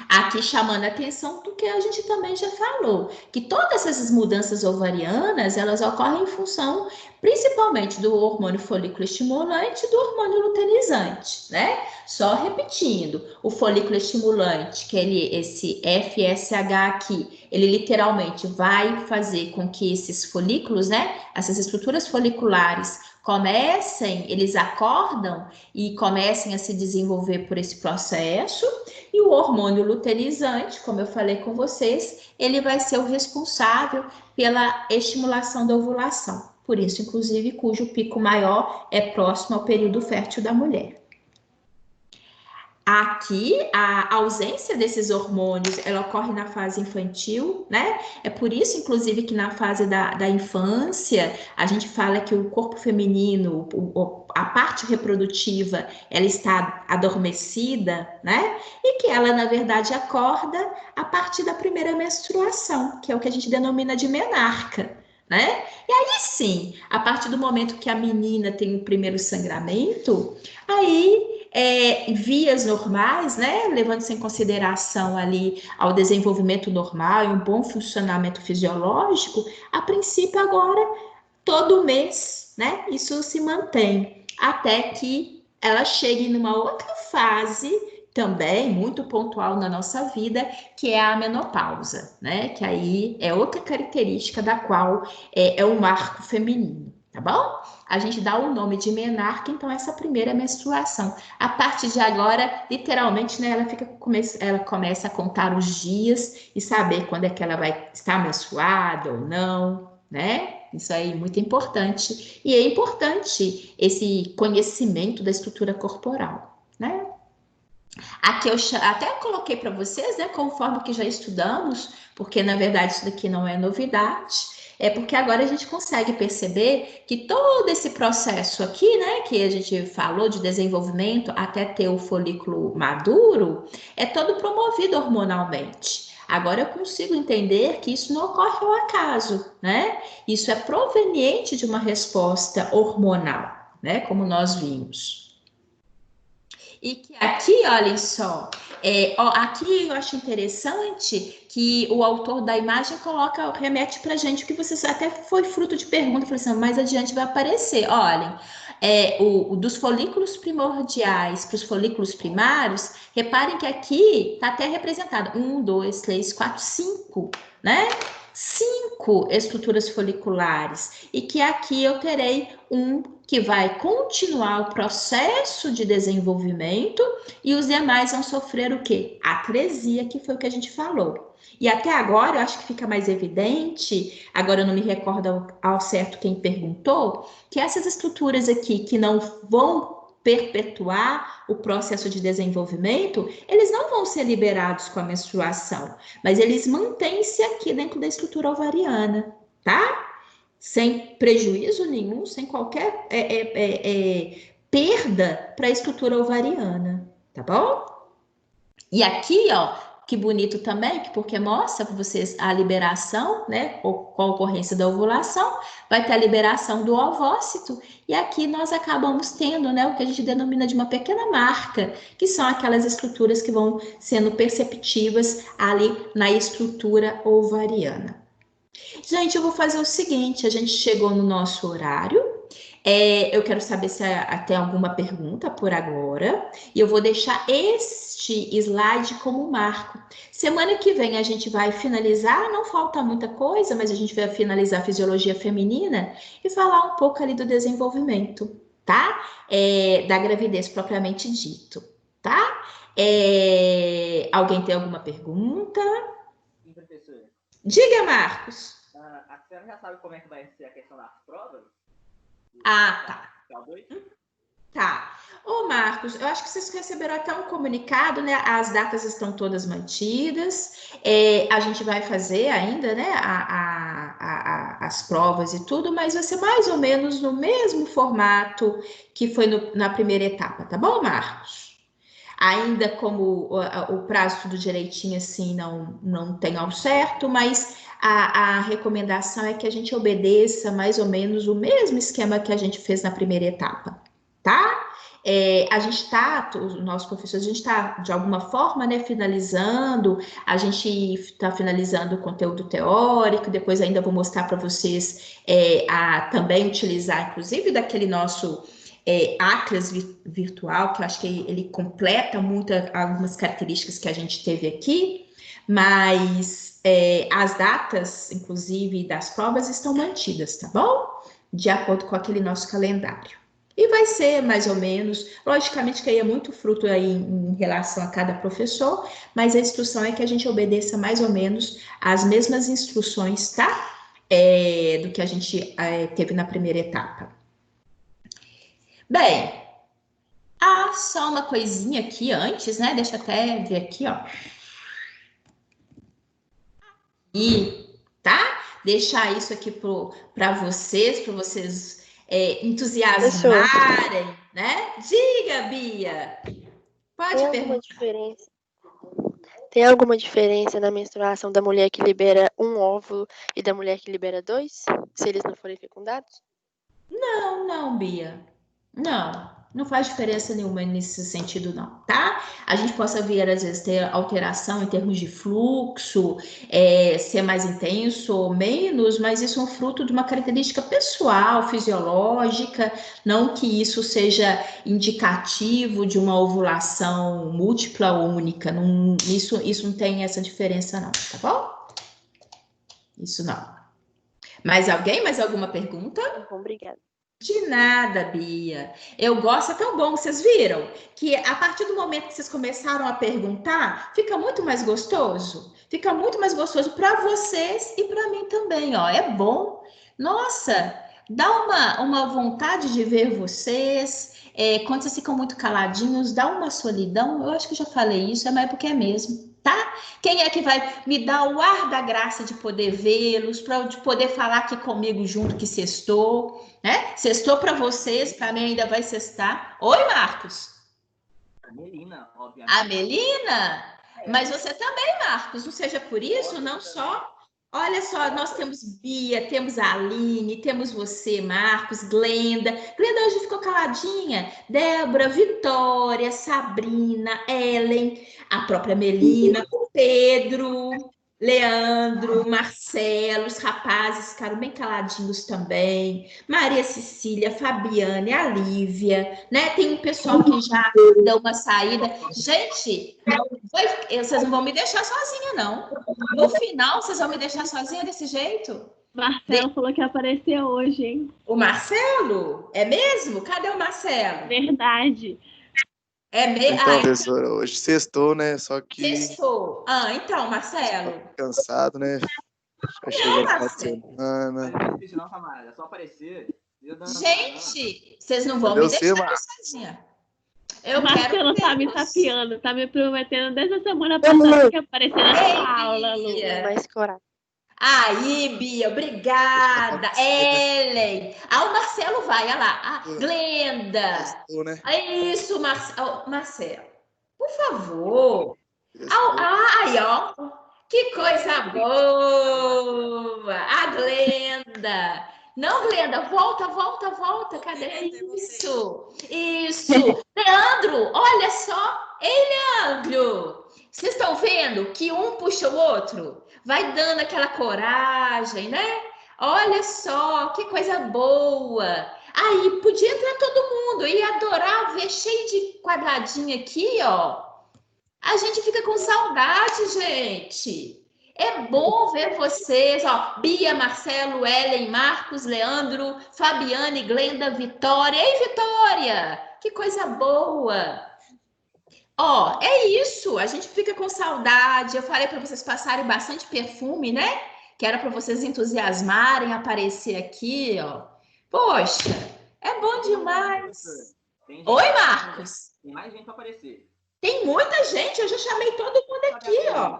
A: Aqui chamando a atenção do que a gente também já falou, que todas essas mudanças ovarianas, elas ocorrem em função principalmente do hormônio folículo estimulante e do hormônio luteinizante, né? Só repetindo, o folículo estimulante, que esse FSH aqui, ele literalmente vai fazer com que esses folículos, né, essas estruturas foliculares eles acordam e comecem a se desenvolver por esse processo, e o hormônio luteinizante, como eu falei com vocês, ele vai ser o responsável pela estimulação da ovulação. Por isso, inclusive, cujo pico maior é próximo ao período fértil da mulher. Aqui, a ausência desses hormônios, ela ocorre na fase infantil, né? É por isso, inclusive, que na fase da infância, a gente fala que o corpo feminino, a parte reprodutiva, ela está adormecida, né? E que ela, na verdade, acorda a partir da primeira menstruação, que é o que a gente denomina de menarca, né? E aí, sim, a partir do momento que a menina tem o primeiro sangramento, aí... vias normais, né, levando-se em consideração ali ao desenvolvimento normal e um bom funcionamento fisiológico, a princípio agora, todo mês, né, isso se mantém, até que ela chegue numa outra fase, também muito pontual na nossa vida, que é a menopausa, né, que aí é outra característica da qual é um marco feminino. Tá bom? A gente dá o nome de menarca, então essa primeira menstruação. A partir de agora, literalmente, né, ela começa a contar os dias e saber quando é que ela vai estar menstruada ou não, né? Isso aí é muito importante. E é importante esse conhecimento da estrutura corporal, né? Aqui eu até coloquei para vocês, né, conforme que já estudamos, porque na verdade isso daqui não é novidade. É porque agora a gente consegue perceber que todo esse processo aqui, né, que a gente falou de desenvolvimento até ter o folículo maduro, é todo promovido hormonalmente. Agora eu consigo entender que isso não ocorre ao acaso, né? Isso é proveniente de uma resposta hormonal, né, como nós vimos. E que aqui, olhem só, aqui eu acho interessante que o autor da imagem remete para a gente, que vocês até foi fruto de pergunta, falou assim, mais adiante vai aparecer. Olhem, dos folículos primordiais para os folículos primários, reparem que aqui está até representado 1, 2, 3, 4, 5, né? 5 estruturas foliculares, e que aqui eu terei que vai continuar o processo de desenvolvimento e os demais vão sofrer o quê? Atresia, que foi o que a gente falou. E até agora, eu acho que fica mais evidente, agora eu não me recordo ao certo quem perguntou, que essas estruturas aqui que não vão perpetuar o processo de desenvolvimento, eles não vão ser liberados com a menstruação, mas eles mantêm-se aqui dentro da estrutura ovariana, tá? Sem prejuízo nenhum, sem qualquer perda para a estrutura ovariana, tá bom? E aqui, ó, que bonito também, porque mostra para vocês a liberação, né? Com a ocorrência da ovulação, vai ter a liberação do ovócito, e aqui nós acabamos tendo, né, o que a gente denomina de uma pequena marca, que são aquelas estruturas que vão sendo perceptíveis ali na estrutura ovariana. Gente, eu vou fazer o seguinte, a gente chegou no nosso horário. Eu quero saber se tem alguma pergunta por agora. E eu vou deixar este slide como marco. Semana que vem a gente vai finalizar, não falta muita coisa, mas a gente vai finalizar a fisiologia feminina e falar um pouco ali do desenvolvimento, tá? Da gravidez propriamente dito, tá? Alguém tem alguma pergunta?
B: Sim, professora.
A: Diga, Marcos.
B: A senhora já sabe como é que vai ser a questão das provas?
A: Tá.
B: K2?
A: Tá. Ô, Marcos, eu acho que vocês receberam até um comunicado, né? As datas estão todas mantidas. A gente vai fazer ainda, né? As provas e tudo, mas vai ser mais ou menos no mesmo formato que foi na primeira etapa, tá bom, Marcos? Ainda como o prazo tudo direitinho assim não tem ao certo, mas a recomendação é que a gente obedeça mais ou menos o mesmo esquema que a gente fez na primeira etapa, tá? A gente está, os nossos professores, a gente está, de alguma forma, né, finalizando, a gente está finalizando o conteúdo teórico, depois ainda vou mostrar para vocês a também utilizar, inclusive, daquele nosso Atlas virtual, que eu acho que ele completa muito algumas características que a gente teve aqui, mas as datas, inclusive, das provas estão mantidas, tá bom? De acordo com aquele nosso calendário. E vai ser mais ou menos, logicamente que aí é muito fruto aí em relação a cada professor, mas a instrução é que a gente obedeça mais ou menos as mesmas instruções, tá? Do que a gente teve na primeira etapa. Bem, só uma coisinha aqui antes, né? Deixa eu até ver aqui, ó. E, tá? Deixar isso aqui para vocês entusiasmarem, né? Diga, Bia. Pode perguntar.
C: Tem alguma diferença na menstruação da mulher que libera um óvulo e da mulher que libera 2, se eles não forem fecundados?
A: Não, Bia. Não faz diferença nenhuma nesse sentido, não, tá? A gente possa ver, às vezes, ter alteração em termos de fluxo, ser mais intenso ou menos, mas isso é um fruto de uma característica pessoal, fisiológica, não que isso seja indicativo de uma ovulação múltipla ou única. Isso não tem essa diferença, não, tá bom? Isso não. Mais alguma pergunta?
C: Obrigada.
A: De nada, Bia. Eu gosto, é tão bom, vocês viram? Que a partir do momento que vocês começaram a perguntar, fica muito mais gostoso. Fica muito mais gostoso para vocês e para mim também, ó. É bom. Nossa, dá uma vontade de ver vocês. Quando vocês ficam muito caladinhos, dá uma solidão. Eu acho que eu já falei isso, mas é porque é mesmo. Tá? Quem é que vai me dar o ar da graça de poder vê-los, de poder falar aqui comigo junto que sextou, né? Sextou para vocês, para mim ainda vai sextar. Oi, Marcos.
B: A Melina, obviamente.
A: A Melina? Mas você também, Marcos, não seja por isso, não só. Olha só, nós temos Bia, temos a Aline, temos você, Marcos, Glenda. Glenda hoje ficou caladinha. Débora, Vitória, Sabrina, Ellen, a própria Melina, o Pedro, Leandro, Marcelo, os rapazes ficaram bem caladinhos também. Maria Cecília, Fabiane, a Lívia, né? Tem um pessoal que já deu uma saída. Gente, vocês não vão me deixar sozinha, não. No final, vocês vão me deixar sozinha desse jeito?
D: Marcelo falou que apareceu hoje, hein?
A: O Marcelo? É mesmo? Cadê o Marcelo?
D: Verdade.
E: Então, professora, hoje sextou, né? Só que...
A: Sextou. Então, Marcelo.
E: Cansado, né? Já chegou a semana.
B: Não é difícil não, camarada. É só aparecer.
A: Gente, vocês não vão me deixar sozinha.
D: Marcelo tá me sapiando, tá me prometendo desde a semana passada que aparecer na aula, Lu.
C: Mais coragem.
A: Aí, Bia, obrigada. Ellen. O Marcelo vai, olha lá. Glenda.
E: Né?
A: Isso, Marcelo. Por favor. Aí, ó, que coisa boa! A Glenda. Não, Glenda, volta, volta, volta. Cadê isso? Isso. Leandro, olha só. Ei, Leandro. Vocês estão vendo que um puxa o outro? Vai dando aquela coragem, né? Olha só, que coisa boa. Aí, podia entrar todo mundo. Ia adorar ver cheio de quadradinho aqui, ó. A gente fica com saudade, gente. É bom ver vocês, ó. Bia, Marcelo, Ellen, Marcos, Leandro, Fabiane, Glenda, Vitória. Ei, Vitória! Que coisa boa! Ó, é isso. A gente fica com saudade. Eu falei para vocês passarem bastante perfume, né? Que era para vocês entusiasmarem, aparecer aqui, ó. Poxa, é bom demais. Oi, Marcos.
B: Tem mais gente para aparecer.
A: Tem muita gente, eu já chamei todo mundo aqui, ó.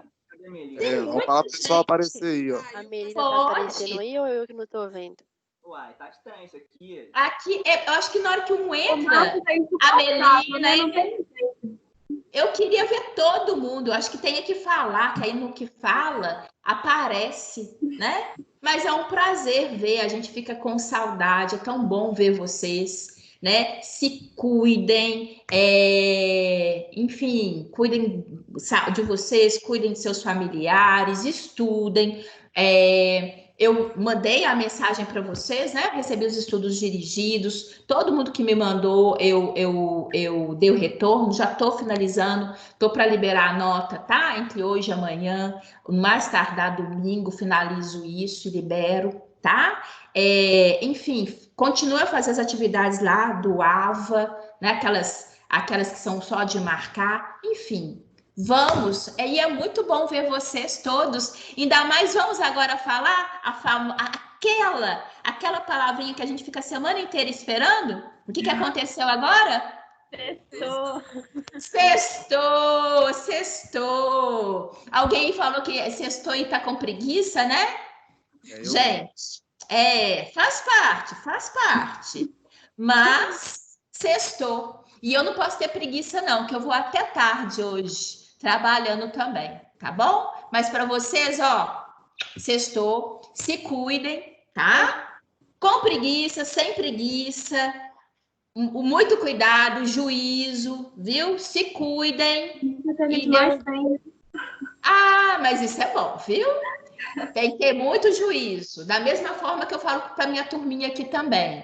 E: Vamos falar pro pessoal aparecer aí, ó.
C: A Melina tá aparecendo aí ou eu que não tô vendo?
B: Uai, tá estranho isso aqui.
A: Aqui, eu acho que na hora que um entra, a Melina, eu queria ver todo mundo. Eu acho que tem que falar, que aí no que fala, aparece, né? Mas é um prazer ver, a gente fica com saudade, é tão bom ver vocês. Né? Se cuidem, enfim, cuidem de vocês, cuidem de seus familiares, estudem. Eu mandei a mensagem para vocês, né? Eu recebi os estudos dirigidos, todo mundo que me mandou, eu dei o retorno, já estou finalizando, estou para liberar a nota, tá? Entre hoje e amanhã, mais tardar domingo, finalizo isso e libero, tá? Enfim, continue a fazer as atividades lá do AVA, né? Aquelas que são só de marcar, enfim. Vamos, e é muito bom ver vocês todos. Ainda mais vamos agora falar aquela palavrinha que a gente fica a semana inteira esperando. O que aconteceu agora? Sextou. Alguém falou que sextou e tá com preguiça, né? Gente, faz parte. Mas sextou. E eu não posso ter preguiça, não, que eu vou até tarde hoje, trabalhando também, tá bom? Mas para vocês, ó, sextou, se cuidem, tá? Com preguiça, sem preguiça, muito cuidado, juízo, viu? Se cuidem. Mas isso é bom, viu? Tem que ter muito juízo. Da mesma forma que eu falo para minha turminha aqui também.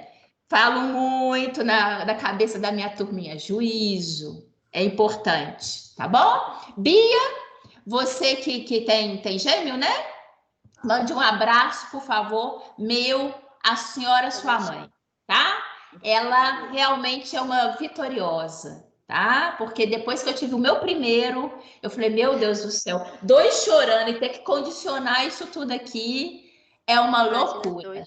A: Falo muito na cabeça da minha turminha. Juízo é importante, tá bom? Bia, você que tem gêmeo, né? Mande um abraço, por favor, meu, à senhora, sua mãe, tá? Ela realmente é uma vitoriosa, tá? Porque depois que eu tive o meu primeiro, eu falei, meu Deus do céu, 2 chorando e ter que condicionar isso tudo aqui é uma loucura.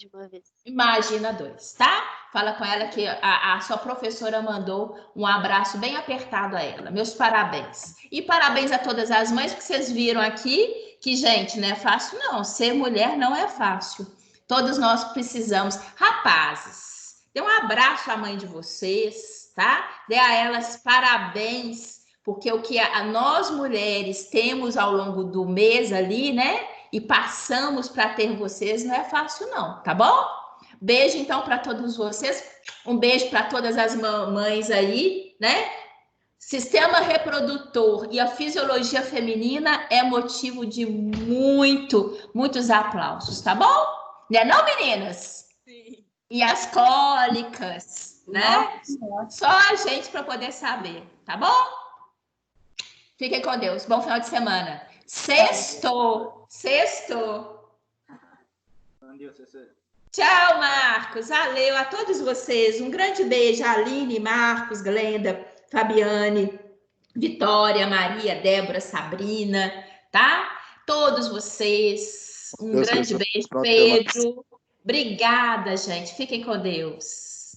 A: Imagina 2, tá? Fala com ela que a sua professora mandou um abraço bem apertado a ela. Meus parabéns. E parabéns a todas as mães, porque vocês viram aqui que, gente, não é fácil não. Ser mulher não é fácil. Todos nós precisamos. Rapazes, dê um abraço à mãe de vocês, tá? Dê a elas parabéns, porque o que nós mulheres temos ao longo do mês ali, né? E passamos para ter vocês, não é fácil não, tá bom? Beijo então para todos vocês. Um beijo para todas as mamães aí, né? Sistema reprodutor e a fisiologia feminina é motivo de muitos aplausos, tá bom? Né não, meninas?
F: Sim.
A: E as cólicas, né? Só a gente para poder saber, tá bom? Fiquem com Deus. Bom final de semana. Sextou. Tchau, Marcos. Valeu a todos vocês. Um grande beijo. Aline, Marcos, Glenda, Fabiane, Vitória, Maria, Débora, Sabrina, tá? Todos vocês. Um grande beijo, Pedro. Obrigada, gente. Fiquem com Deus.